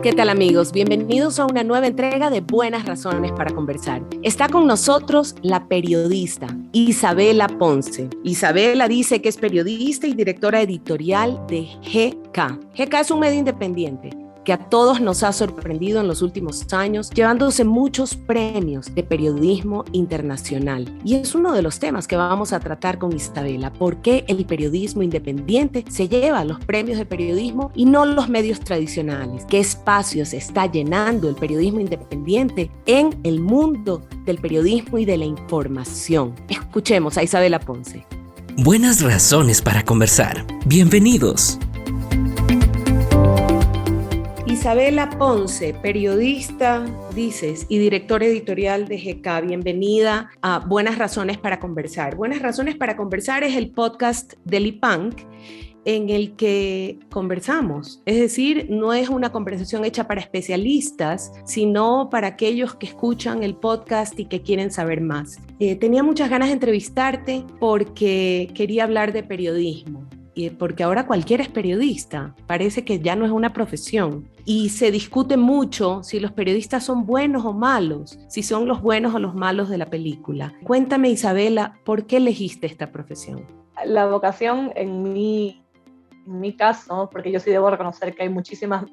¿Qué tal, amigos? Bienvenidos a una nueva entrega de Buenas Razones para Conversar. Está con nosotros la periodista Isabela Ponce. Isabela dice que es periodista y directora editorial de GK. GK es un medio independiente que a todos nos ha sorprendido en los últimos años, llevándose muchos premios de periodismo internacional. Y es uno de los temas que vamos a tratar con Isabela. ¿Por qué el periodismo independiente se lleva los premios de periodismo y no los medios tradicionales? ¿Qué espacios está llenando el periodismo independiente en el mundo del periodismo y de la información? Escuchemos a Isabela Ponce. Buenas razones para conversar. Bienvenidos. Isabela Ponce, periodista, dices, y directora editorial de GK. Bienvenida a Buenas Razones para Conversar. Buenas Razones para Conversar es el podcast del IPANC en el que conversamos. Es decir, no es una conversación hecha para especialistas, sino para aquellos que escuchan el podcast y que quieren saber más. Tenía muchas ganas de entrevistarte porque quería hablar de periodismo. Porque ahora cualquiera es periodista, parece que ya no es una profesión. Y se discute mucho si los periodistas son buenos o malos, si son los buenos o los malos de la película. Cuéntame, Isabela, ¿por qué elegiste esta profesión? La vocación en mi caso, porque yo sí debo reconocer que hay muchísimas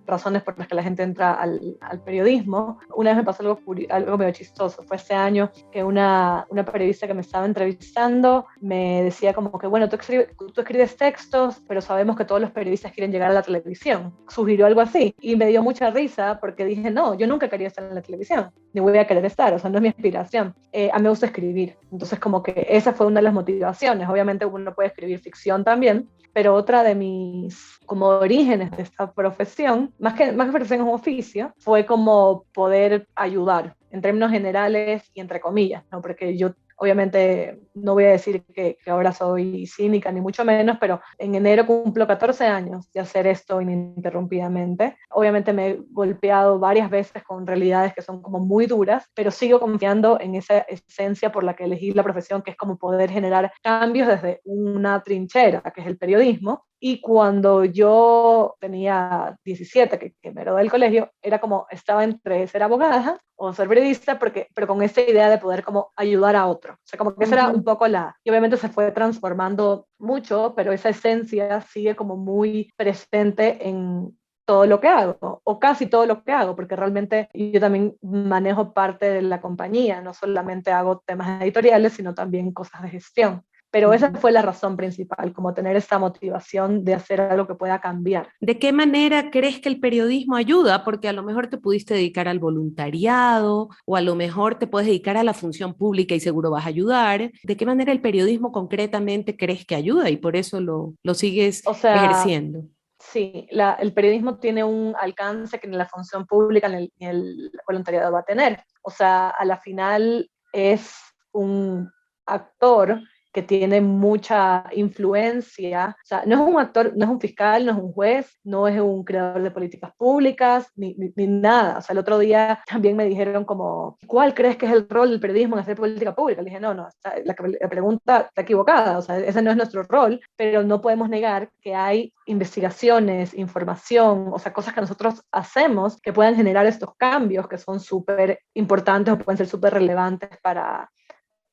razones por las que la gente entra al periodismo. Una vez me pasó algo medio chistoso. Fue este año que una periodista que me estaba entrevistando me decía como que, bueno, tú escribes textos, pero sabemos que todos los periodistas quieren llegar a la televisión. Sugirió algo así. Y me dio mucha risa porque dije, no, yo nunca quería estar en la televisión, ni voy a querer estar, o sea, no es mi aspiración. A mí me gusta escribir. Entonces como que esa fue una de las motivaciones. Obviamente uno puede escribir ficción también, pero otra de mis como orígenes de esta profesión, más que profesión es un oficio, fue como poder ayudar en términos generales y entre comillas, ¿no? Porque yo obviamente no voy a decir que ahora soy cínica ni mucho menos, pero en enero cumplo 14 años de hacer esto ininterrumpidamente. Obviamente me he golpeado varias veces con realidades que son como muy duras, pero sigo confiando en esa esencia por la que elegí la profesión, que es como poder generar cambios desde una trinchera, que es el periodismo. Y cuando yo tenía 17, que me gradué del colegio, era como, estaba entre ser abogada o ser periodista, pero con esta idea de poder como ayudar a otro. O sea, como que esa era un poco y obviamente se fue transformando mucho, pero esa esencia sigue como muy presente en todo lo que hago, o casi todo lo que hago, porque realmente yo también manejo parte de la compañía, no solamente hago temas editoriales, sino también cosas de gestión. Pero esa fue la razón principal, como tener esta motivación de hacer algo que pueda cambiar. ¿De qué manera crees que el periodismo ayuda? Porque a lo mejor te pudiste dedicar al voluntariado o a lo mejor te puedes dedicar a la función pública y seguro vas a ayudar. ¿De qué manera el periodismo concretamente crees que ayuda y por eso lo sigues ejerciendo? Sí, el periodismo tiene un alcance que ni la función pública ni el voluntariado va a tener. O sea, a la final es un actor que tiene mucha influencia. O sea, no es un actor, no es un fiscal, no es un juez, no es un creador de políticas públicas, ni nada. O sea, el otro día también me dijeron como, ¿cuál crees que es el rol del periodismo en hacer política pública? Le dije, no, la pregunta está equivocada. O sea, ese no es nuestro rol, pero no podemos negar que hay investigaciones, información, o sea, cosas que nosotros hacemos que puedan generar estos cambios que son súper importantes o pueden ser súper relevantes para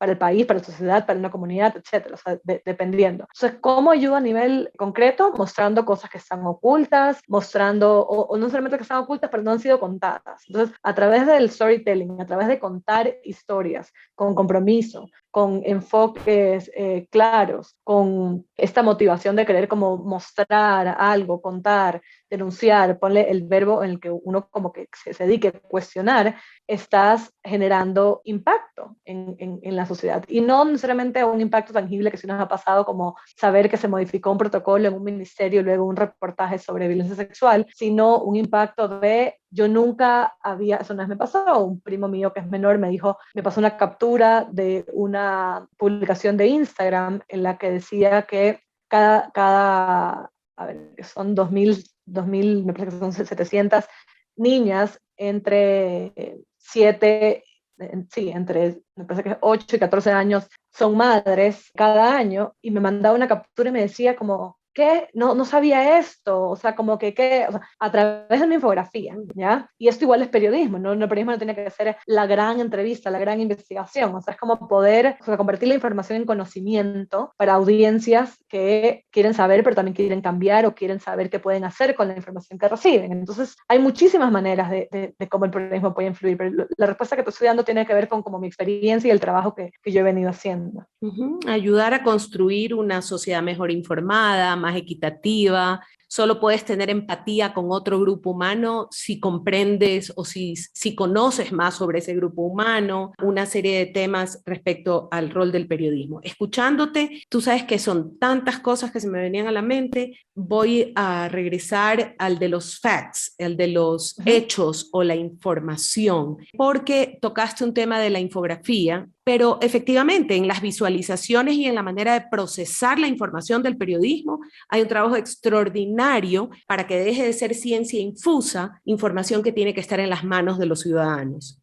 el país, para la sociedad, para una comunidad, etcétera, o sea, dependiendo. Entonces, ¿cómo ayuda a nivel concreto? Mostrando cosas que están ocultas, mostrando, o no solamente que están ocultas, pero no han sido contadas. Entonces, a través del storytelling, a través de contar historias con compromiso, con enfoques claros, con esta motivación de querer como mostrar algo, contar, denunciar, ponle el verbo en el que uno como que se dedique a cuestionar, estás generando impacto en la sociedad. Y no necesariamente un impacto tangible que sí nos ha pasado como saber que se modificó un protocolo en un ministerio y luego un reportaje sobre violencia sexual, sino un impacto de yo nunca había, eso una vez me pasó, un primo mío que es menor me dijo, me pasó una captura de una publicación de Instagram en la que decía que a ver, son 2000, me parece que son 700 niñas entre 7, me parece que 8 y 14 años son madres cada año, y me mandaba una captura y me decía como, ¿qué? No sabía esto, o sea, como que, ¿qué? O sea, a través de una infografía, ¿ya? Y esto igual es periodismo, ¿no? El periodismo no tiene que ser la gran entrevista, la gran investigación, o sea, es como poder, o sea, convertir la información en conocimiento para audiencias que quieren saber, pero también quieren cambiar o quieren saber qué pueden hacer con la información que reciben. Entonces, hay muchísimas maneras de cómo el periodismo puede influir, pero la respuesta que estoy estudiando tiene que ver con como mi experiencia y el trabajo que yo he venido haciendo. Ayudar a construir una sociedad mejor informada, más equitativa. Solo puedes tener empatía con otro grupo humano si comprendes o si conoces más sobre ese grupo humano, una serie de temas respecto al rol del periodismo. Escuchándote, tú sabes que son tantas cosas que se me venían a la mente. Voy a regresar al de los facts, el de los hechos o la información, porque tocaste un tema de la infografía, pero efectivamente en las visualizaciones y en la manera de procesar la información del periodismo hay un trabajo extraordinario para que deje de ser ciencia infusa, información que tiene que estar en las manos de los ciudadanos.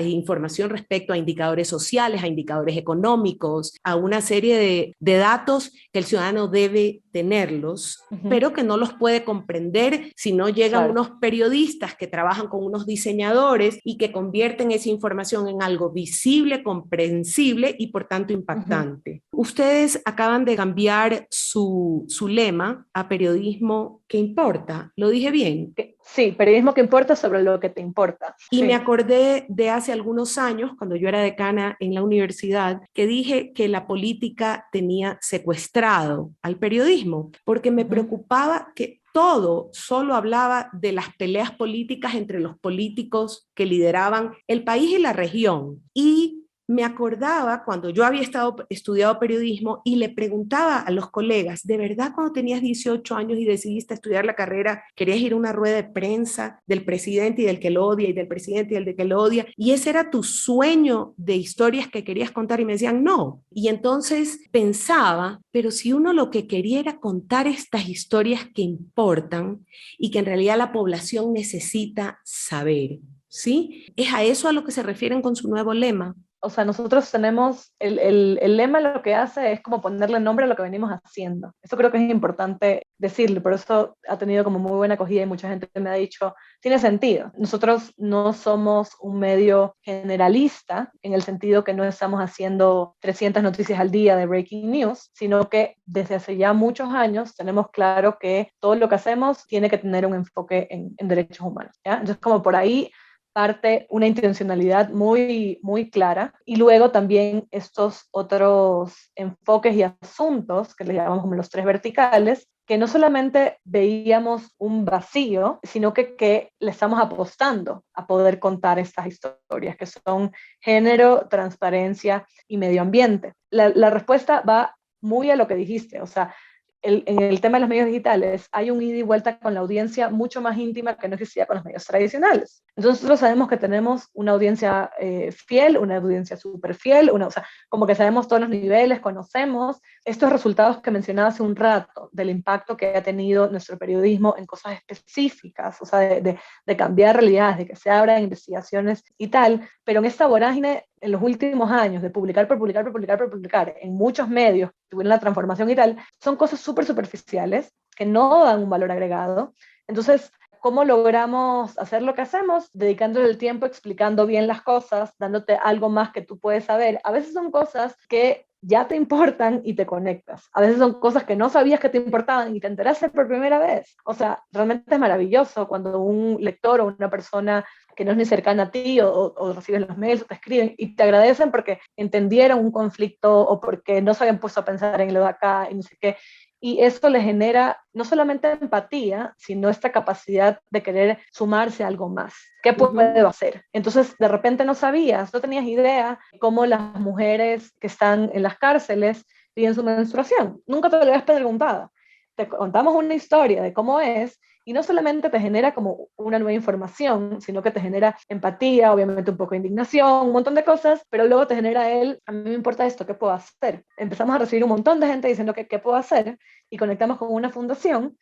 Información respecto a indicadores sociales, a indicadores económicos, a una serie de datos que el ciudadano debe tenerlos, pero que no los puede comprender si no llegan unos periodistas que trabajan con unos diseñadores y que convierten esa información en algo visible, comprensible y por tanto impactante. Ustedes acaban de cambiar su lema a periodismo que importa. ¿Lo dije bien? Sí, periodismo que importa sobre lo que te importa. Y sí. me acordé de hace algunos años, cuando yo era decana en la universidad, que dije que la política tenía secuestrado al periodismo, porque me preocupaba que todo solo hablaba de las peleas políticas entre los políticos que lideraban el país y la región. Y me acordaba cuando yo había estudiado periodismo y le preguntaba a los colegas, ¿de verdad cuando tenías 18 años y decidiste estudiar la carrera, querías ir a una rueda de prensa del presidente y del que lo odia y del presidente y del que lo odia? ¿Y ese era tu sueño de historias que querías contar? Y me decían, no. Y entonces pensaba, pero si uno lo que quería era contar estas historias que importan y que en realidad la población necesita saber, ¿sí? ¿Es a eso a lo que se refieren con su nuevo lema? O sea, nosotros tenemos, el lema lo que hace es como ponerle nombre a lo que venimos haciendo. Eso creo que es importante decirlo, por eso ha tenido como muy buena acogida y mucha gente me ha dicho, tiene sentido. Nosotros no somos un medio generalista en el sentido que no estamos haciendo 300 noticias al día de breaking news, sino que desde hace ya muchos años tenemos claro que todo lo que hacemos tiene que tener un enfoque en derechos humanos, ¿ya? Entonces, como por ahí parte una intencionalidad muy, muy clara y luego también estos otros enfoques y asuntos que le llamamos como los 3 verticales, que no solamente veíamos un vacío, sino que le estamos apostando a poder contar estas historias, que son género, transparencia y medio ambiente. La respuesta va muy a lo que dijiste, o sea, en el tema de los medios digitales hay un ida y vuelta con la audiencia mucho más íntima que no existía con los medios tradicionales. Entonces nosotros sabemos que tenemos una audiencia fiel, una audiencia súper fiel, o sea, como que sabemos todos los niveles, conocemos estos resultados que mencionaba hace un rato, del impacto que ha tenido nuestro periodismo en cosas específicas, o sea, de cambiar realidades, de que se abran investigaciones y tal, pero en esta vorágine en los últimos años de publicar por publicar por publicar por publicar en muchos medios, tuvieron la transformación y tal, son cosas súper superficiales que no dan un valor agregado. Entonces, ¿cómo logramos hacer lo que hacemos? Dedicándole el tiempo, explicando bien las cosas, dándote algo más que tú puedes saber. A veces son cosas que ya te importan y te conectas. A veces son cosas que no sabías que te importaban y te enteraste por primera vez. O sea, realmente es maravilloso cuando un lector o una persona que no es ni cercana a ti o recibes los mails o te escriben y te agradecen porque entendieron un conflicto o porque no se habían puesto a pensar en lo de acá y no sé qué. Y esto le genera no solamente empatía, sino esta capacidad de querer sumarse a algo más. ¿Qué puedo hacer? Entonces, de repente no sabías, no tenías idea cómo las mujeres que están en las cárceles viven su menstruación. Nunca te lo habías preguntado. Te contamos una historia de cómo es y no solamente te genera como una nueva información, sino que te genera empatía, obviamente un poco de indignación, un montón de cosas, pero luego te genera a mí me importa esto, ¿qué puedo hacer? Empezamos a recibir un montón de gente diciendo que qué puedo hacer y conectamos con una fundación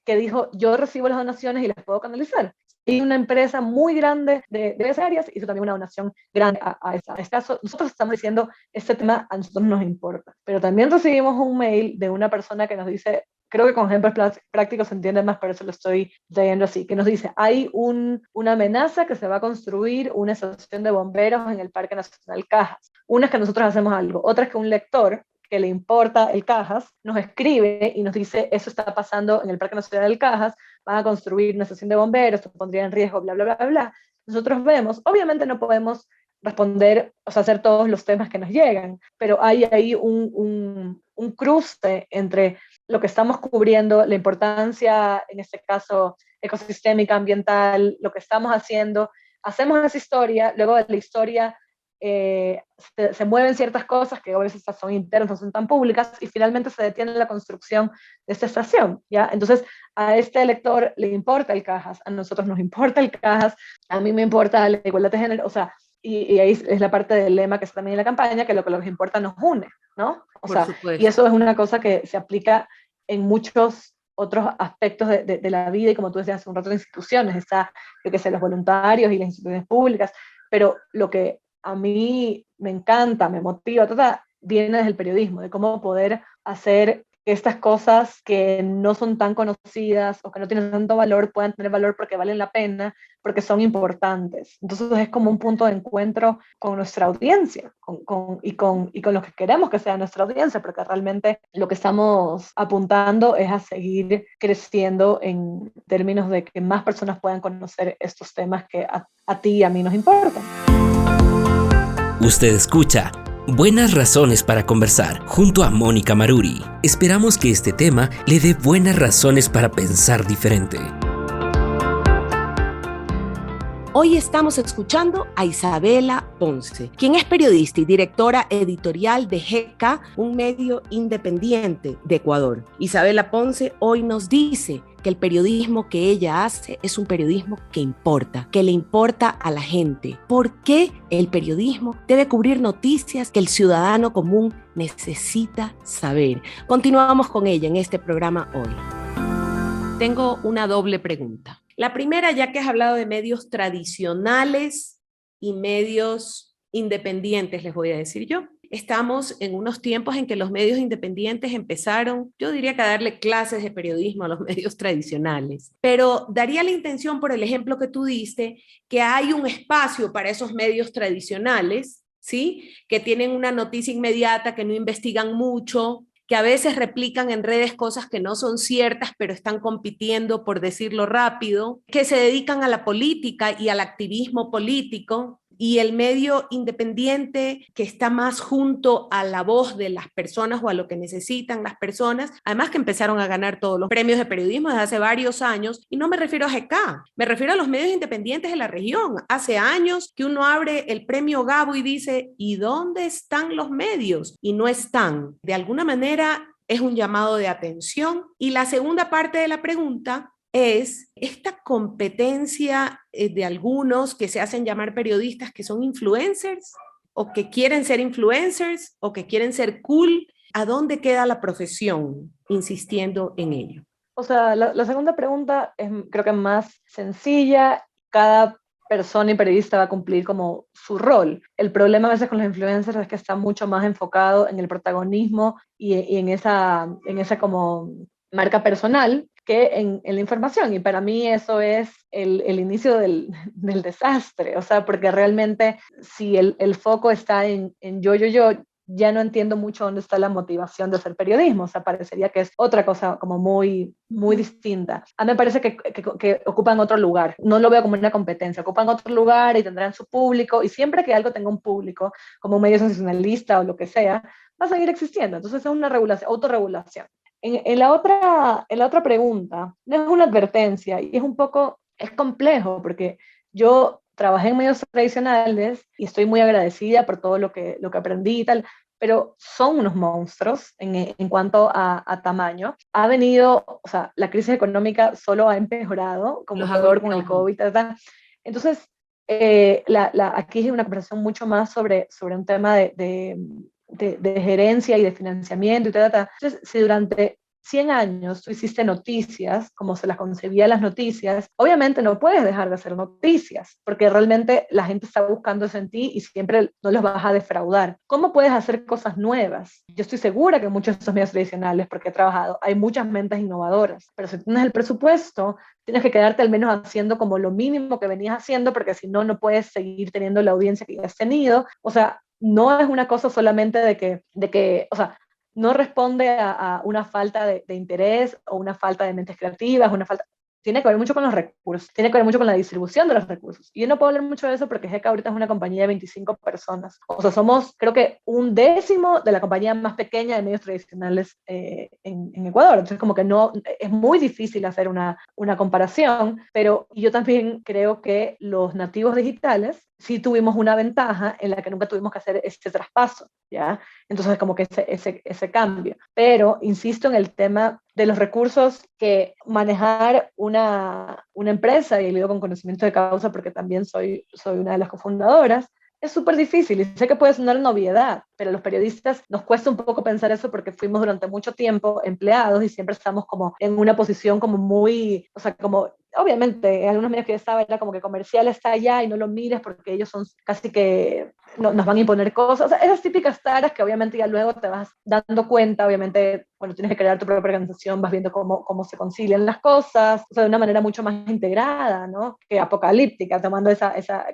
que dijo, yo recibo las donaciones y las puedo canalizar. Y una empresa muy grande de esas áreas hizo también una donación grande a este caso. Nosotros estamos diciendo, este tema a nosotros nos importa. Pero también recibimos un mail de una persona que nos dice, creo que con ejemplos prácticos se entiende más, por eso lo estoy leyendo así, que nos dice, hay una amenaza que se va a construir una estación de bomberos en el Parque Nacional Cajas. Una es que nosotros hacemos algo, otra es que un lector que le importa el Cajas nos escribe y nos dice, eso está pasando en el Parque Nacional Cajas, van a construir una estación de bomberos, esto pondría en riesgo, bla, bla, bla, bla. Nosotros vemos, obviamente no podemos responder, o sea, hacer todos los temas que nos llegan, pero hay ahí un cruce entre lo que estamos cubriendo, la importancia, en este caso, ecosistémica, ambiental, lo que estamos haciendo, hacemos esa historia, luego de la historia se mueven ciertas cosas que a veces son internas, no son tan públicas, y finalmente se detiene la construcción de esta estación, ¿ya? Entonces, a este lector le importa el Cajas, a nosotros nos importa el Cajas, a mí me importa la igualdad de género, o sea, y ahí es la parte del lema que está también en la campaña, que lo que nos importa nos une, ¿no? O Por sea, supuesto. y eso es una cosa que se aplica en muchos otros aspectos de la vida, y como tú decías hace un rato, de instituciones, está, yo que sé, los voluntarios y las instituciones públicas, pero lo que a mí me encanta, me motiva, viene desde el periodismo, de cómo poder hacer que estas cosas que no son tan conocidas o que no tienen tanto valor puedan tener valor porque valen la pena, porque son importantes. Entonces es como un punto de encuentro con nuestra audiencia y con lo que queremos que sea nuestra audiencia, porque realmente lo que estamos apuntando es a seguir creciendo en términos de que más personas puedan conocer estos temas que a ti y a mí nos importan. Usted escucha Buenas Razones para Conversar junto a Mónica Maruri. Esperamos que este tema le dé buenas razones para pensar diferente. Hoy estamos escuchando a Isabela Ponce, quien es periodista y directora editorial de GK, un medio independiente de Ecuador. Isabela Ponce hoy nos dice que el periodismo que ella hace es un periodismo que importa, que le importa a la gente. ¿Por qué el periodismo debe cubrir noticias que el ciudadano común necesita saber? Continuamos con ella en este programa hoy. Tengo una doble pregunta. La primera, ya que has hablado de medios tradicionales y medios independientes, les voy a decir yo. Estamos en unos tiempos en que los medios independientes empezaron, yo diría que a darle clases de periodismo a los medios tradicionales, pero daría la intención, por el ejemplo que tú diste, que hay un espacio para esos medios tradicionales, ¿sí? Que tienen una noticia inmediata, que no investigan mucho, que a veces replican en redes cosas que no son ciertas, pero están compitiendo, por decirlo rápido, que se dedican a la política y al activismo político, y el medio independiente que está más junto a la voz de las personas o a lo que necesitan las personas, además que empezaron a ganar todos los premios de periodismo desde hace varios años, y no me refiero a GK, me refiero a los medios independientes de la región. Hace años que uno abre el premio Gabo y dice, ¿y dónde están los medios? Y no están. De alguna manera es un llamado de atención. Y la segunda parte de la pregunta es esta competencia de algunos que se hacen llamar periodistas que son influencers o que quieren ser influencers o que quieren ser cool. ¿A dónde queda la profesión insistiendo en ello? O sea, la segunda pregunta es, creo que más sencilla. Cada persona y periodista va a cumplir como su rol. El problema a veces con los influencers es que está mucho más enfocado en el protagonismo y en esa como marca personal que en la información, y para mí eso es el inicio del desastre, o sea, porque realmente si el foco está en yo, ya no entiendo mucho dónde está la motivación de hacer periodismo, o sea, parecería que es otra cosa como muy distinta. A mí me parece que ocupan otro lugar, no lo veo como una competencia, ocupan otro lugar y tendrán su público, y siempre que algo tenga un público, como un medio sensacionalista o lo que sea, va a seguir existiendo, entonces es una regulación, autorregulación. En la otra pregunta, no es una advertencia y es complejo porque yo trabajé en medios tradicionales y estoy muy agradecida por todo lo que aprendí y tal, pero son unos monstruos en cuanto a tamaño. Ha venido, o sea, la crisis económica solo ha empeorado, como peor con el COVID, tal. Entonces, aquí es una conversación mucho más sobre un tema de gerencia y de financiamiento y tal. Entonces, si durante 100 años tú hiciste noticias, como se las concebía las noticias, obviamente no puedes dejar de hacer noticias, porque realmente la gente está buscando eso en ti y siempre no los vas a defraudar. ¿Cómo puedes hacer cosas nuevas? Yo estoy segura que en muchos de estos medios tradicionales, porque he trabajado, hay muchas mentes innovadoras, pero si tienes el presupuesto, tienes que quedarte al menos haciendo como lo mínimo que venías haciendo, porque si no, no puedes seguir teniendo la audiencia que ya has tenido. O sea, no es una cosa solamente o sea, no responde a una falta de interés o una falta de mentes creativas, tiene que ver mucho con los recursos, tiene que ver mucho con la distribución de los recursos. Y yo no puedo hablar mucho de eso porque GECA ahorita es una compañía de 25 personas. O sea, somos, creo que, 1/10 de la compañía más pequeña de medios tradicionales en Ecuador. Entonces, como que no, es muy difícil hacer una comparación, pero yo también creo que los nativos digitales sí tuvimos una ventaja en la que nunca tuvimos que hacer este traspaso, ¿ya? Entonces, como que ese cambio. Pero, insisto en el tema de los recursos que manejar una empresa, y lo digo con conocimiento de causa porque también soy una de las cofundadoras, es súper difícil y sé que puede sonar novedad, pero a los periodistas nos cuesta un poco pensar eso porque fuimos durante mucho tiempo empleados y siempre estamos como en una posición como muy, o sea, como obviamente en algunos medios que yo estaba era como que comercial está allá y no lo mires porque ellos son casi que nos van a imponer cosas, o sea, esas típicas taras que obviamente ya luego te vas dando cuenta, obviamente cuando tienes que crear tu propia organización vas viendo cómo se concilian las cosas, o sea, de una manera mucho más integrada, ¿no? Que apocalíptica, tomando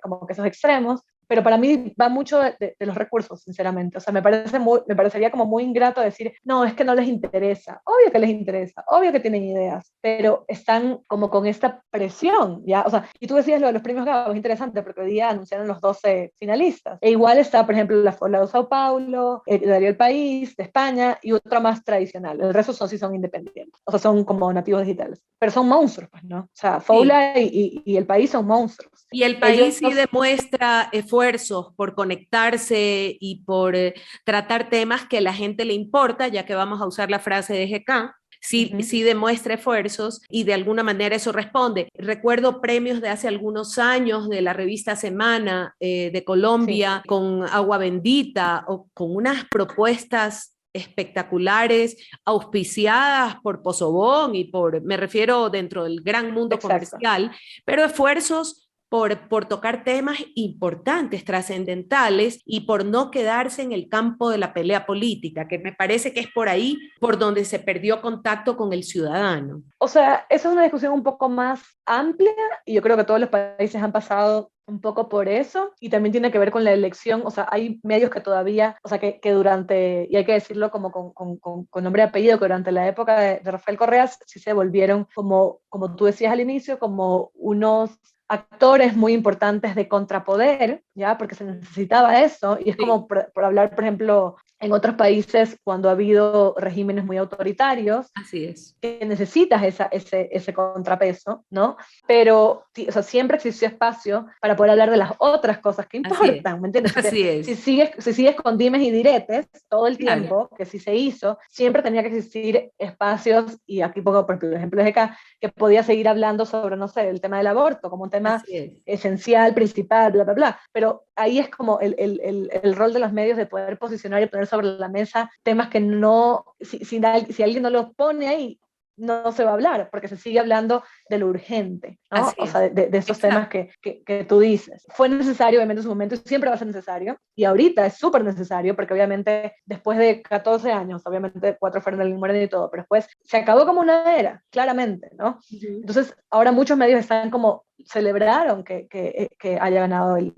como que esos extremos. Pero para mí va mucho de los recursos, sinceramente. O sea, me parecería como muy ingrato decir, no, es que no les interesa. Obvio que les interesa, obvio que tienen ideas, pero están como con esta presión, ¿ya? O sea, y tú decías lo de los premios Gabo, es interesante porque hoy día anunciaron los 12 finalistas. E igual está, por ejemplo, la Fola de Sao Paulo, el Diario El País, de España, y otra más tradicional. El resto sí son independientes. O sea, son como nativos digitales. Pero son monstruos, pues, ¿no? O sea, Fola y El País son monstruos. Y el Ellos, país sí demuestra esfuerzos por conectarse y por tratar temas que a la gente le importa, ya que vamos a usar la frase de GK. Sí demuestra esfuerzos y de alguna manera eso responde. Recuerdo premios de hace algunos años de la revista Semana de Colombia con Agua Bendita o con unas propuestas espectaculares, auspiciadas por Pozobón me refiero dentro del gran mundo comercial, pero esfuerzos por tocar temas importantes, trascendentales y por no quedarse en el campo de la pelea política, que me parece que es por ahí por donde se perdió contacto con el ciudadano. O sea, esa es una discusión un poco más amplia y yo creo que todos los países han pasado un poco por eso y también tiene que ver con la elección, o sea, hay medios que todavía, o sea, que durante, y hay que decirlo como con nombre y apellido, que durante la época de Rafael Correas sí se volvieron como tú decías al inicio, como unos actores muy importantes de contrapoder, ¿ya? Porque se necesitaba eso, y es como por hablar, por ejemplo, en otros países cuando ha habido regímenes muy autoritarios, así es, que necesitas ese contrapeso, ¿no? Pero, o sea, siempre existió espacio para poder hablar de las otras cosas que importan, ¿me entiendes? Así es. Si sigues con dimes y diretes todo el tiempo, que sí se hizo, siempre tenía que existir espacios, y aquí pongo por ejemplo de acá, que podía seguir hablando sobre, no sé, el tema del aborto, como un tema esencial, principal, bla, bla, bla. Pero ahí es como el rol de los medios de poder posicionar y poner sobre la mesa temas que no, si alguien no los pone ahí, no se va a hablar, porque se sigue hablando de lo urgente, ¿no? O sea, de esos temas que tú dices. Fue necesario, obviamente, en su momento, y siempre va a ser necesario, y ahorita es súper necesario, porque obviamente, después de 14 años, obviamente 4 fueron del Moreno y todo, pero después se acabó como una era, claramente, ¿no? Entonces, ahora muchos medios están como, celebraron que haya ganado el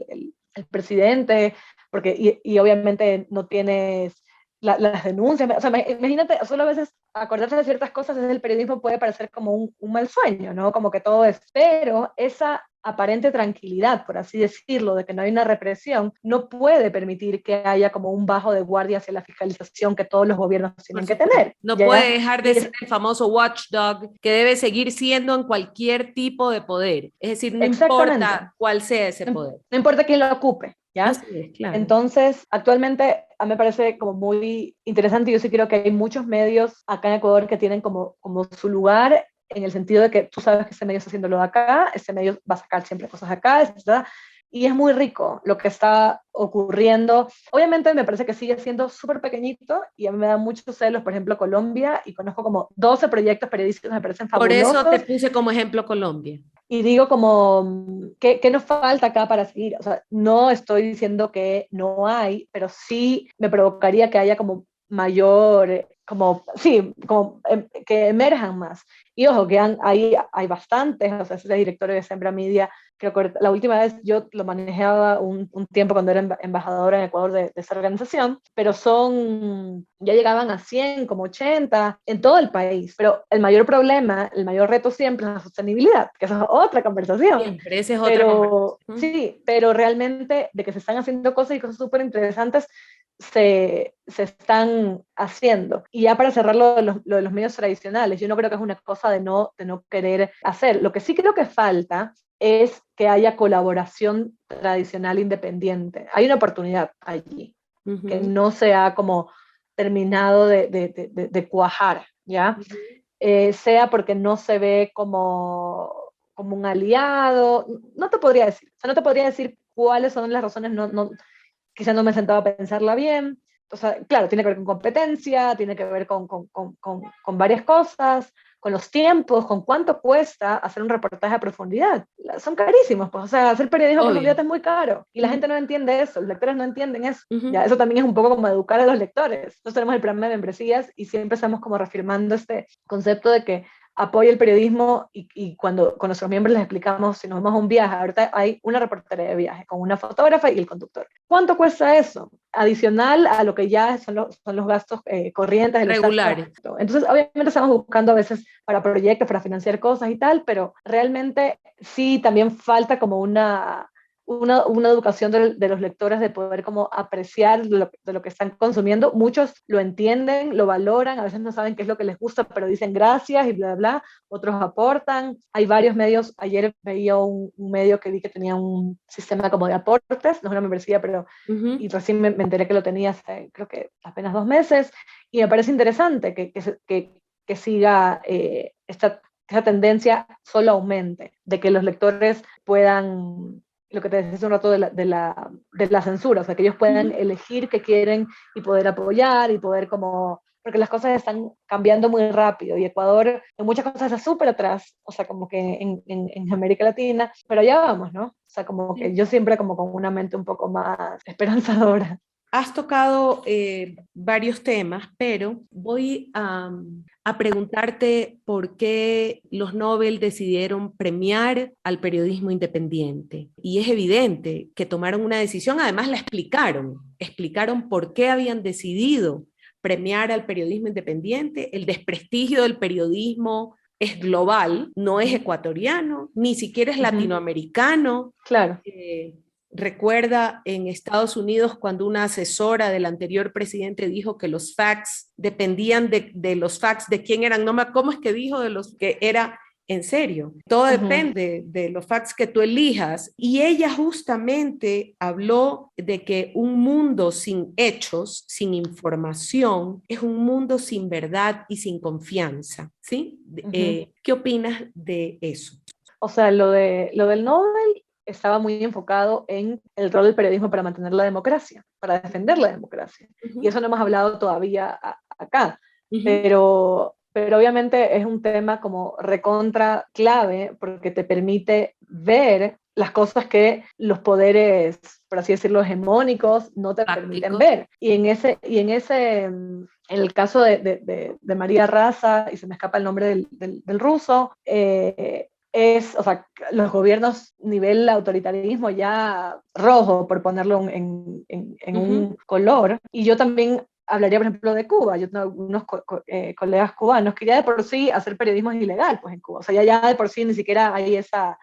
presidente, porque, y obviamente no tienes las denuncias, o sea, imagínate, solo a veces acordarse de ciertas cosas desde el periodismo puede parecer como un mal sueño, ¿no? Como que todo es, pero esa aparente tranquilidad, por así decirlo, de que no hay una represión, no puede permitir que haya como un bajo de guardia hacia la fiscalización que todos los gobiernos tienen que tener. No puede dejar de ser el famoso watchdog que debe seguir siendo en cualquier tipo de poder. Es decir, no importa cuál sea ese poder. No importa quién lo ocupe, ¿ya? Así es, claro. Entonces, actualmente a mí me parece como muy interesante y yo sí creo que hay muchos medios acá en Ecuador que tienen como su lugar en el sentido de que tú sabes que ese medio está haciendo lo de acá, ese medio va a sacar siempre cosas de acá, etc. y es muy rico lo que está ocurriendo. Obviamente me parece que sigue siendo súper pequeñito y a mí me da muchos celos, por ejemplo, Colombia, y conozco como 12 proyectos periodísticos que me parecen Por eso te fabulosos. puse como ejemplo Colombia. Y digo como, ¿qué nos falta acá para seguir? O sea, no estoy diciendo que no hay, pero sí me provocaría que haya como mayor, como, sí, como que emerjan más. Y ojo, que hay bastantes, o sea, ese directorio de Sembra Media, creo que la última vez yo lo manejaba un tiempo cuando era embajadora en Ecuador de esa organización, pero ya llegaban a 100, como 80 en todo el país. Pero el mayor problema, el mayor reto siempre es la sostenibilidad, que eso es otra conversación. Siempre, esa es otra Pero conversación. sí, pero realmente de que se están haciendo cosas y cosas súper interesantes, se están haciendo. Y ya para cerrar lo de los medios tradicionales, yo no creo que es una cosa de no querer hacer. Lo que sí creo que falta es que haya colaboración tradicional independiente. Hay una oportunidad allí, que no se ha como terminado de cuajar, ¿ya? Sea porque no se ve como un aliado, no te podría decir, o sea, no te podría decir cuáles son las razones, quizás no me he sentado a pensarla bien. O sea, claro, tiene que ver con competencia, tiene que ver con varias cosas, con los tiempos, con cuánto cuesta hacer un reportaje a profundidad. Son carísimos, pues, o sea, hacer periodismo a Obvio. profundidad es muy caro y la gente no entiende eso, los lectores no entienden eso. Uh-huh. Ya, eso también es un poco como educar a los lectores. Nosotros tenemos el programa de membresías y siempre estamos como reafirmando este concepto de que apoya el periodismo y cuando con nuestros miembros les explicamos, si nos vamos a un viaje, ahorita hay una reportería de viaje con una fotógrafa y el conductor. ¿Cuánto cuesta eso? Adicional a lo que ya son los gastos corrientes del staff. Regulares. Entonces, obviamente estamos buscando a veces para proyectos, para financiar cosas y tal, pero realmente sí también falta como una educación de los lectores de poder como apreciar de lo que están consumiendo. Muchos lo entienden, lo valoran, a veces no saben qué es lo que les gusta, pero dicen gracias y bla, bla, bla. Otros aportan. Hay varios medios, ayer veía un medio que vi que tenía un sistema como de aportes, no es una membresía, pero y recién me enteré que lo tenía hace, creo que apenas 2 meses, y me parece interesante que siga esta tendencia solo aumente, de que los lectores puedan, lo que te decía hace un rato de la censura, o sea, que ellos puedan elegir qué quieren y poder apoyar y poder como, porque las cosas están cambiando muy rápido y Ecuador en muchas cosas está súper atrás, o sea, como que en América Latina, pero allá vamos, ¿no? O sea, como que yo siempre como con una mente un poco más esperanzadora. Has tocado varios temas, pero voy a preguntarte por qué los Nobel decidieron premiar al periodismo independiente. Y es evidente que tomaron una decisión, además la explicaron por qué habían decidido premiar al periodismo independiente. El desprestigio del periodismo es global, no es ecuatoriano, ni siquiera es latinoamericano. Claro. Recuerda en Estados Unidos cuando una asesora del anterior presidente dijo que los facts dependían de los facts de quién eran, no me cómo es que dijo de los que era en serio. Todo depende de los facts que tú elijas. Y ella justamente habló de que un mundo sin hechos, sin información, es un mundo sin verdad y sin confianza. ¿Sí? ¿Qué opinas de eso? O sea, lo del Nobel estaba muy enfocado en el rol del periodismo para mantener la democracia, para defender la democracia. Y eso no hemos hablado todavía acá. Pero obviamente es un tema como recontra clave porque te permite ver las cosas que los poderes, por así decirlo, hegemónicos no te permiten ver. Y en el caso de María Raza, y se me escapa el nombre del ruso, o sea, los gobiernos nivel autoritarismo ya rojo, por ponerlo en un color. Y yo también hablaría, por ejemplo, de Cuba. Yo tengo unos colegas cubanos que ya de por sí hacer periodismo es ilegal, pues en Cuba. O sea, ya de por sí ni siquiera hay esa...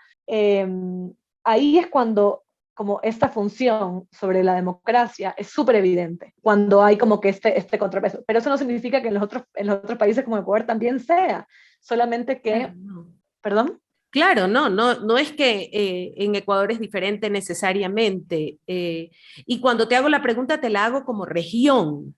ahí es cuando como esta función sobre la democracia es súper evidente, cuando hay como que este contrapeso. Pero eso no significa que en los otros países como Ecuador también sea, solamente que... ¿Perdón? Claro, no es que en Ecuador es diferente necesariamente. Y cuando te hago la pregunta, te la hago como región,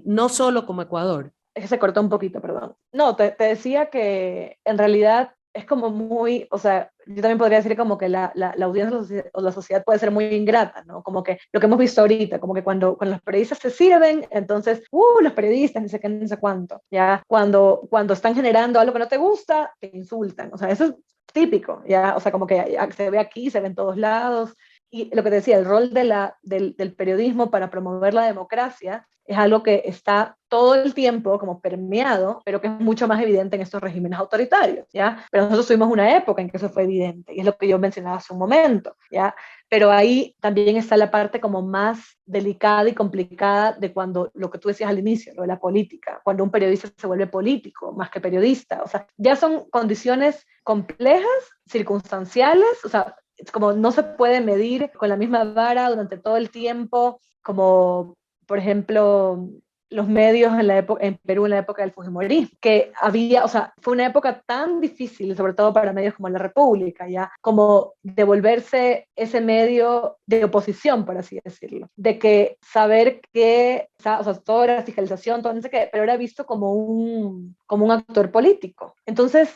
no solo como Ecuador. Es que se cortó un poquito, perdón. No, te decía que en realidad es como muy, o sea, yo también podría decir como que la audiencia o la sociedad puede ser muy ingrata, ¿no? Como que lo que hemos visto ahorita, como que cuando los periodistas se sirven, entonces, los periodistas, ni sé qué, ni sé cuánto, ¿ya? Cuando están generando algo que no te gusta, te insultan, o sea, eso es típico, ¿ya? O sea, como que se ve aquí, se ve en todos lados, y lo que te decía, el rol del periodismo para promover la democracia es algo que está todo el tiempo como permeado, pero que es mucho más evidente en estos regímenes autoritarios, ¿ya? Pero nosotros tuvimos una época en que eso fue evidente, y es lo que yo mencionaba hace un momento, ¿ya? Pero ahí también está la parte como más delicada y complicada de cuando, lo que tú decías al inicio, lo de la política, cuando un periodista se vuelve político más que periodista, o sea, ya son condiciones complejas, circunstanciales, o sea, es como no se puede medir con la misma vara durante todo el tiempo, como por ejemplo los medios en Perú en la época del Fujimorismo, que había, o sea, fue una época tan difícil, sobre todo para medios como La República, ya, como devolverse ese medio de oposición, por así decirlo, de que saber que, o sea, toda la fiscalización, todo no sé qué, pero era visto como un actor político. Entonces,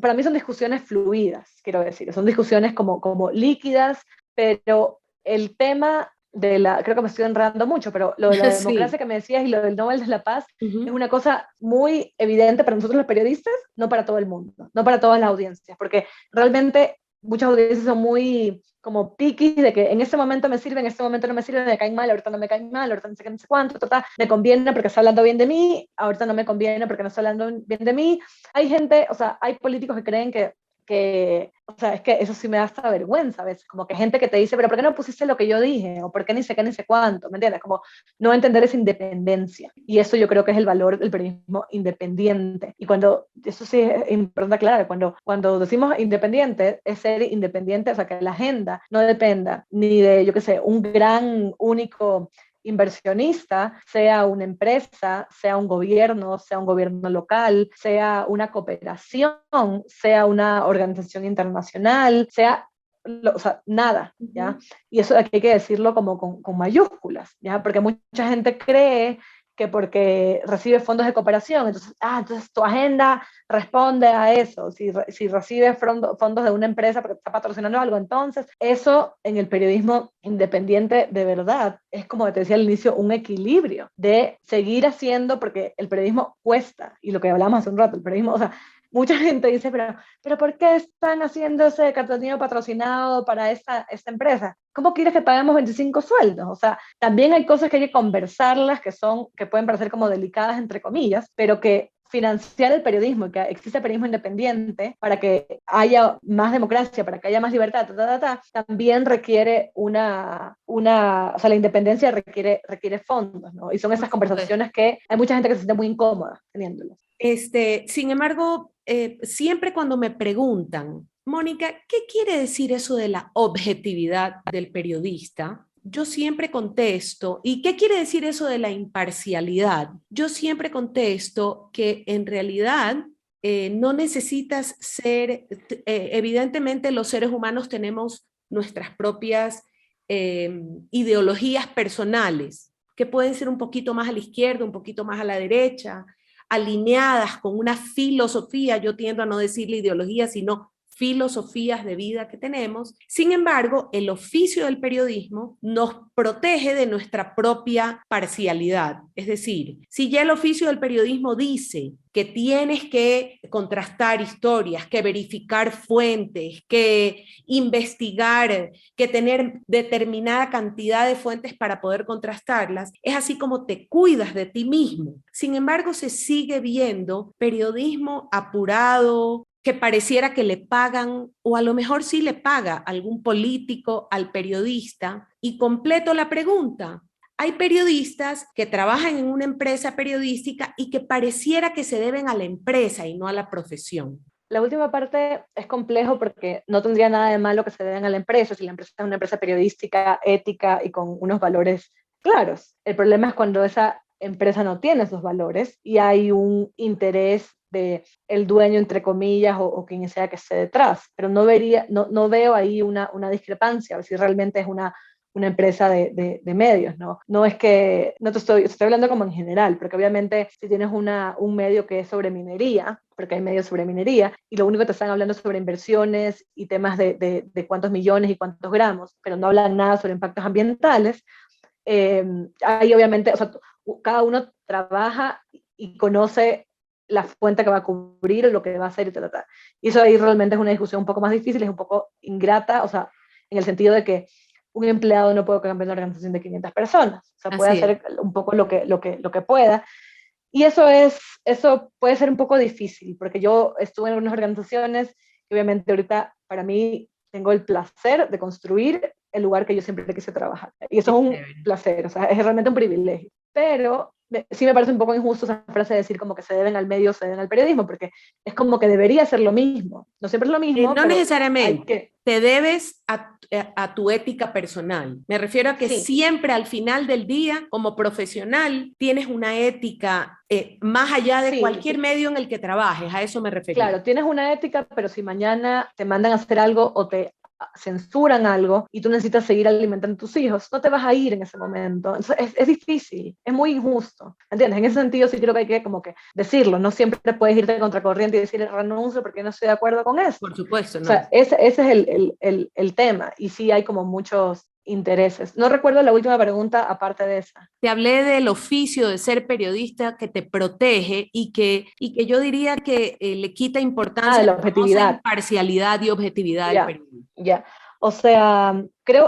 para mí son discusiones fluidas, quiero decir, son discusiones como líquidas, pero el tema creo que me estoy enredando mucho, pero lo de la democracia Sí. que me decías y lo del Nobel de la Paz es Ujú. una cosa muy evidente para nosotros los periodistas, no para todo el mundo, no para todas las audiencias, porque realmente muchas audiencias son muy como piquis de que en este momento me sirve, en este momento no me sirve, me caen mal, ahorita no me caen mal, ahorita no sé qué, no sé cuánto, me conviene porque está hablando bien de mí, ahorita no me conviene porque no está hablando bien de mí. Hay gente, o sea, hay políticos que creen o sea, es que eso sí me da hasta vergüenza a veces, como que gente que te dice, pero ¿por qué no pusiste lo que yo dije? O ¿por qué ni sé qué, ni sé cuánto? ¿Me entiendes? Como no entender esa independencia. Y eso yo creo que es el valor del periodismo independiente. Y eso sí es importante aclarar, cuando decimos independiente, es ser independiente, o sea, que la agenda no dependa ni de, yo qué sé, un gran, único inversionista, sea una empresa, sea un gobierno local, sea una cooperación, sea una organización internacional, o sea, nada, ¿ya? Ujú. Y eso aquí hay que decirlo como con mayúsculas, ¿ya? Porque mucha gente cree que porque recibe fondos de cooperación, entonces tu agenda responde a eso. Si recibes fondos de una empresa porque está patrocinando algo, entonces eso en el periodismo independiente de verdad es, como te decía al inicio, un equilibrio de seguir haciendo, porque el periodismo cuesta, y lo que hablamos hace un rato, el periodismo, o sea, mucha gente dice, pero ¿por qué están haciendo ese contenido patrocinado para esta empresa? ¿Cómo quieres que paguemos 25 sueldos? O sea, también hay cosas que hay que conversarlas que pueden parecer como delicadas, entre comillas, pero que financiar el periodismo y que exista periodismo independiente para que haya más democracia, para que haya más libertad, también requiere o sea, la independencia requiere fondos, ¿no? Y son Por esas supuesto. conversaciones que hay mucha gente que se siente muy incómoda teniéndolas. Sin embargo, siempre cuando me preguntan, Mónica, ¿qué quiere decir eso de la objetividad del periodista? Yo siempre contesto, ¿y qué quiere decir eso de la imparcialidad? Yo siempre contesto que en realidad no necesitas evidentemente los seres humanos tenemos nuestras propias ideologías personales, que pueden ser un poquito más a la izquierda, un poquito más a la derecha, alineadas con una filosofía, yo tiendo a no decirle ideología, sino filosofías de vida que tenemos. Sin embargo, el oficio del periodismo nos protege de nuestra propia parcialidad. Es decir, si ya el oficio del periodismo dice que tienes que contrastar historias, que verificar fuentes, que investigar, que tener determinada cantidad de fuentes para poder contrastarlas, es así como te cuidas de ti mismo. Sin embargo, se sigue viendo periodismo apurado, que pareciera que le pagan, o a lo mejor sí le paga algún político al periodista. Y completo la pregunta. Hay periodistas que trabajan en una empresa periodística y que pareciera que se deben a la empresa y no a la profesión. La última parte es complejo porque no tendría nada de malo que se den a la empresa si la empresa es una empresa periodística, ética y con unos valores claros. El problema es cuando esa empresa no tiene esos valores y hay un interés de el dueño, entre comillas, o quien sea que esté detrás. Pero no veo ahí una discrepancia, a ver si realmente es una empresa de medios, ¿no? No es que, no te estoy hablando como en general, porque obviamente si tienes un medio que es sobre minería, porque hay medios sobre minería, y lo único que te están hablando es sobre inversiones y temas de cuántos millones y cuántos gramos, pero no hablan nada sobre impactos ambientales, ahí obviamente, o sea, cada uno trabaja y conoce la fuente que va a cubrir, lo que va a hacer y tratar. Y eso ahí realmente es una discusión un poco más difícil, es un poco ingrata, o sea, en el sentido de que un empleado no puede cambiar una organización de 500 personas, o sea, puede Así es. hacer un poco lo que pueda. Y eso puede ser un poco difícil, porque yo estuve en algunas organizaciones y obviamente ahorita para mí tengo el placer de construir el lugar que yo siempre quise trabajar. Y eso Qué es un chévere. placer, o sea, es realmente un privilegio. Pero sí me parece un poco injusto esa frase de decir como que se deben al medio, se deben al periodismo, porque es como que debería ser lo mismo. No siempre es lo mismo, No pero hay necesariamente. que... Te debes a tu ética personal. Me refiero a que Sí, siempre al final del día, como profesional, tienes una ética más allá de sí, cualquier medio en el que trabajes. A eso me refería. claro, tienes una ética, pero si mañana te mandan a hacer algo o te censuran algo y tú necesitas seguir alimentando a tus hijos, no te vas a ir en ese momento. Entonces, es difícil, es muy injusto. ¿Entiendes? En ese sentido sí creo que hay que como que decirlo. No siempre puedes irte contracorriente y decir renuncio porque no estoy de acuerdo con Por esto. supuesto, O no. sea, ese es el tema. Y sí hay como muchos intereses. No recuerdo la última pregunta aparte de esa. Te hablé del oficio de ser periodista que te protege y que yo diría que le quita Ah, importancia de a la la famosa objetividad. imparcialidad y objetividad del Ya, periodismo. ya. O sea,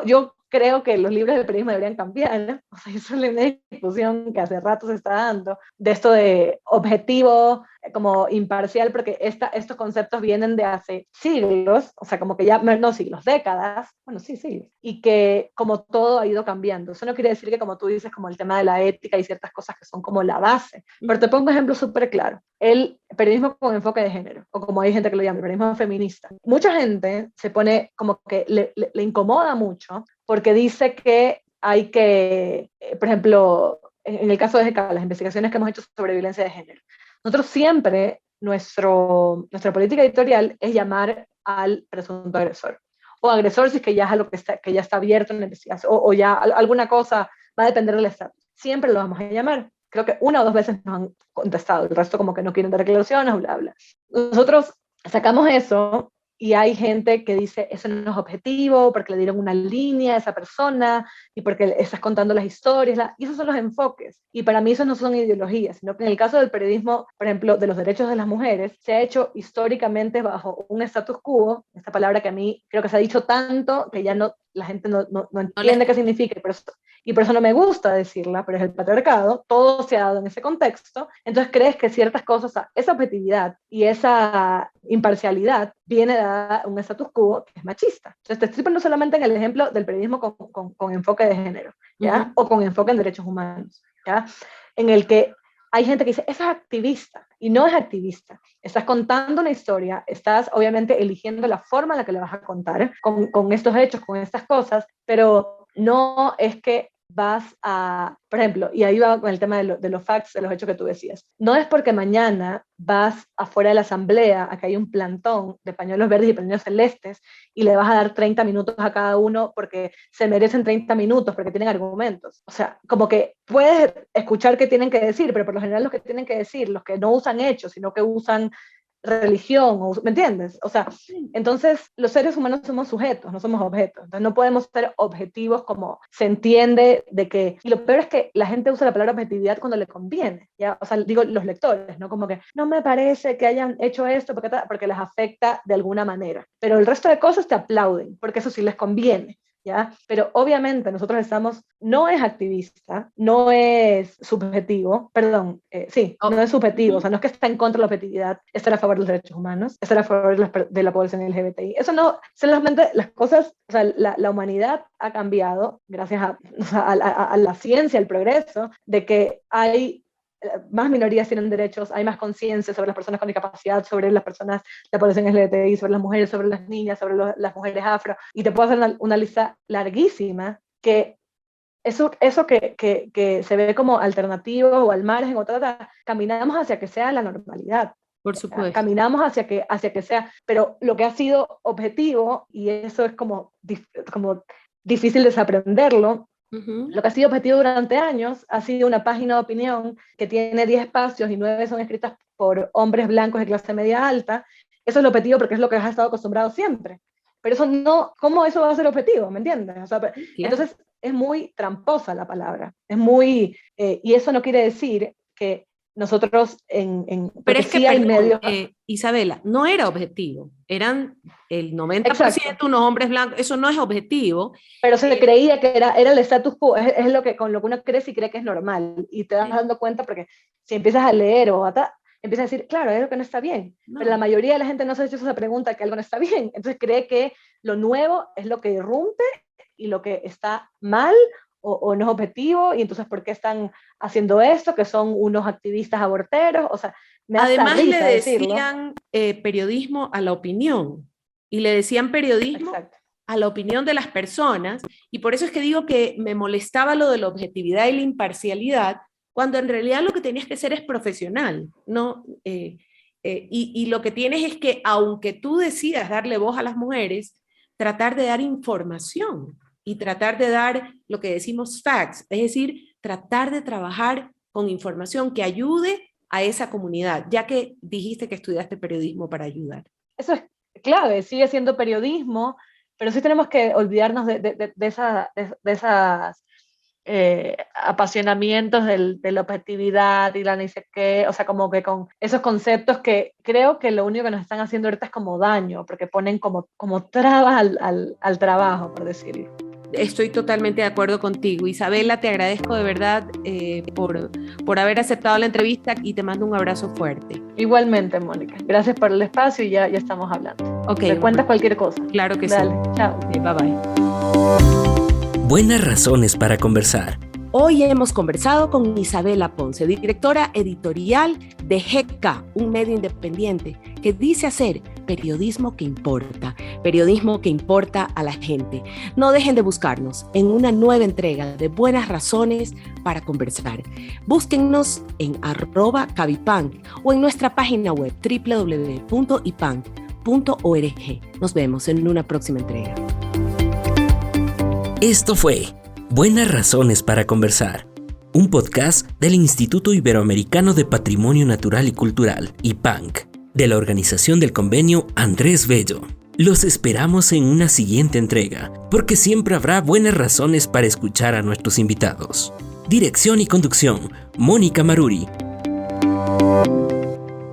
yo creo que los libros de periodismo deberían cambiar, ¿no? O sea, eso es una discusión que hace rato se está dando, de esto de objetivo, como imparcial, porque estos conceptos vienen de hace siglos, o sea, como que ya, no siglos, décadas, bueno, sí, siglos, y que como todo ha ido cambiando. Eso no quiere decir que, como tú dices, como el tema de la ética y ciertas cosas que son como la base. Pero te pongo un ejemplo súper claro. El periodismo con enfoque de género, o como hay gente que lo llama, el periodismo feminista. Mucha gente se pone como que le incomoda mucho porque dice que hay que, por ejemplo, en el caso de GK, las investigaciones que hemos hecho sobre violencia de género, nosotros siempre, nuestra política editorial es llamar al presunto agresor, o agresor si es que ya es algo que ya está abierto en la investigación, o ya alguna cosa va a depender del Estado. Siempre lo vamos a llamar. Creo que una o dos veces nos han contestado, el resto como que no quieren dar declaraciones, bla, bla. Nosotros sacamos eso y hay gente que dice, eso no es objetivo, porque le dieron una línea a esa persona y porque estás contando las historias, y esos son los enfoques. Y para mí esos no son ideologías, sino que en el caso del periodismo, por ejemplo, de los derechos de las mujeres, se ha hecho históricamente bajo un status quo, esta palabra que a mí creo que se ha dicho tanto que ya no, la gente no No les entiende qué significa, y por eso no me gusta decirla, pero es el patriarcado, todo se ha dado en ese contexto, entonces crees que ciertas cosas, esa objetividad y esa imparcialidad viene de un status quo que es machista. Entonces te estoy poniendo solamente en el ejemplo del periodismo con enfoque de género, ¿ya? O con enfoque en derechos humanos, ¿ya? En el que hay gente que dice, eso es activista, y no es activista. Estás contando una historia, estás obviamente eligiendo la forma en la que la vas a contar, con estos hechos, con estas cosas, pero no es que vas a, por ejemplo, y ahí va con el tema de los facts, de los hechos que tú decías, no es porque mañana vas afuera de la asamblea, acá hay un plantón de pañuelos verdes y pañuelos celestes, y le vas a dar 30 minutos a cada uno porque se merecen 30 minutos, porque tienen argumentos. O sea, como que puedes escuchar qué tienen que decir, pero por lo general los que tienen que decir, los que no usan hechos, sino que usan religión, ¿me entiendes? O sea, entonces los seres humanos somos sujetos, no somos objetos, entonces no podemos ser objetivos como se entiende de que, y lo peor es que la gente usa la palabra objetividad cuando le conviene, ¿ya? O sea, digo los lectores, ¿no? Como que no me parece que hayan hecho esto porque les afecta de alguna manera, pero el resto de cosas te aplauden, porque eso sí les conviene. ¿Ya? Pero obviamente nosotros no es activista, no es subjetivo, perdón, sí, no es subjetivo, o sea, no es que está en contra de la objetividad, estar a favor de los derechos humanos, estar a favor de la población LGBTI. Eso no, solamente las cosas, o sea, la humanidad ha cambiado gracias a la ciencia, al progreso, de que hay más minorías tienen derechos, hay más conciencia sobre las personas con discapacidad, sobre las personas de la población LGBTI, sobre las mujeres, sobre las niñas, sobre las mujeres afro, y te puedo hacer una lista larguísima que eso que se ve como alternativo o al margen, caminamos hacia que sea la normalidad. Por supuesto. Caminamos hacia que sea, pero lo que ha sido objetivo, y eso es como difícil desaprenderlo. Ujú. Lo que ha sido objetivo durante años ha sido una página de opinión que tiene 10 espacios y 9 son escritas por hombres blancos de clase media alta. Eso es lo objetivo porque es lo que has estado acostumbrado siempre. Pero eso no, ¿cómo eso va a ser objetivo? ¿Me entiendes? O sea, Claro. entonces es muy tramposa la palabra. Es muy, y eso no quiere decir que nosotros Pero es que, sí hay perdón, medios. Isabela, no era objetivo. Eran el 90% Exacto. unos hombres blancos. Eso no es objetivo. Pero se creía que era el status quo, es lo que, con lo que uno crece y cree que es normal. Y te vas dando cuenta porque si empiezas a leer empiezas a decir, claro, es lo que no está bien. No. Pero la mayoría de la gente no se ha hecho esa pregunta que algo no está bien. Entonces cree que lo nuevo es lo que irrumpe y lo que está mal o no es objetivo. Y entonces, ¿por qué están haciendo esto? Que son unos activistas aborteros. O sea, me da Además le risa decirlo. decían periodismo a la opinión. Y le decían periodismo Exacto. a la opinión de las personas, y por eso es que digo que me molestaba lo de la objetividad y la imparcialidad, cuando en realidad lo que tenías que ser es profesional, ¿no? Y lo que tienes es que, aunque tú decidas darle voz a las mujeres, tratar de dar información y tratar de dar lo que decimos facts, es decir, tratar de trabajar con información que ayude a esa comunidad, ya que dijiste que estudiaste periodismo para ayudar. Eso es clave, sigue siendo periodismo, pero sí tenemos que olvidarnos de esas apasionamientos de la objetividad y la ni sé qué, o sea, como que con esos conceptos que creo que lo único que nos están haciendo ahorita es como daño, porque ponen como trabas al trabajo, por decirlo. Estoy totalmente de acuerdo contigo. Isabela, te agradezco de verdad por haber aceptado la entrevista y te mando un abrazo fuerte. Igualmente, Mónica. Gracias por el espacio y ya estamos hablando. Okay, Me cuentas cualquier cosa. Claro que Dale, sí. Chao. Okay, bye bye. Buenas razones para conversar. Hoy hemos conversado con Isabela Ponce, directora editorial de GK, un medio independiente que dice hacer periodismo que importa a la gente. No dejen de buscarnos en una nueva entrega de Buenas Razones para Conversar. Búsquennos en @Cabipunk o en nuestra página web www.ipunk.org. Nos vemos en una próxima entrega. Esto fue Buenas Razones para Conversar, un podcast del Instituto Iberoamericano de Patrimonio Natural y Cultural, IPANC, de la Organización del Convenio Andrés Bello. Los esperamos en una siguiente entrega, porque siempre habrá buenas razones para escuchar a nuestros invitados. Dirección y conducción, Mónica Maruri.